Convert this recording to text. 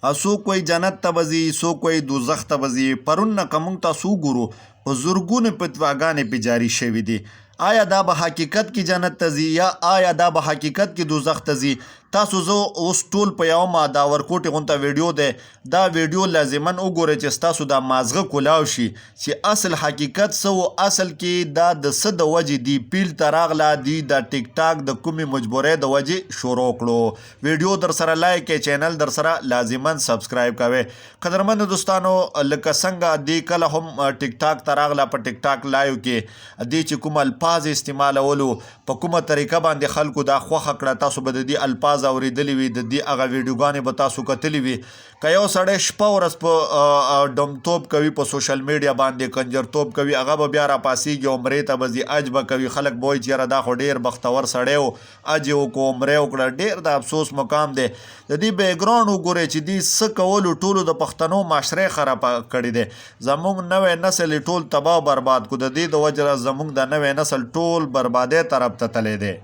څوک وایي جنت ته به ځي، څوک وایي دوزخ ته به ځي. پرون نه که موږ تاسو وګورو په زرګونو فتواګانې پې جاري شوي دي. آیا دا به حقیقت کې جنت ته ځي یا آیا دا به حقیقت کې دوزخ ته ځي؟ تاسو زه اوس ټول په یوه ما دا ورکوټې غونته ویډیو دی، دا ویډیو لازما وګورئ چې ستاسو دا مازغه کولاو شي چې اصل حقیقت څه و. اصل کې دا د څه د وجې دی پیل ته راغله، دی د ټیک ټاک د کومې مجبورۍ د وجې شروع کړو. ویډیو در سره لایک کړئ، چینل در سره لازما سبسکرایب کوئ. قدرمنو دوستانو، لکه څنګه دی کله هم ټیک ټاک ته راغله، په ټیک ټاک لایو کې دی چې کوم الفاظ استعمالولو، په کومه طریقه باندې خلکو دا خوښه کړه، تاسو به د دې الفاظ اورېدلي وي، د دې هغه ویډیوګانې به تاسو کتلي وي. که یو سړی شپه ورځ په ډمتوب کوي، په سوشل میډیا باندې کنجرتوب کوي، هغه به بیا راپاسېږي عمرې ته به ځي، حج به کوي. خلک به وایي چې یاره دا خو ډېر بختور سړی و، حج یې وکړو، عمرې وکړه. ډېر د افسوس مقام دی. د دې بیکګراونډ وګورئ چې دې څه کولو ټولو د پښتنو معاشرې خرابه کړې دی. زموږ نوی نسل یې ټول تباه او برباد کړو. د دې د وجې زموږ د نوی نسل ټول بربادۍ طرف ته تللی دی.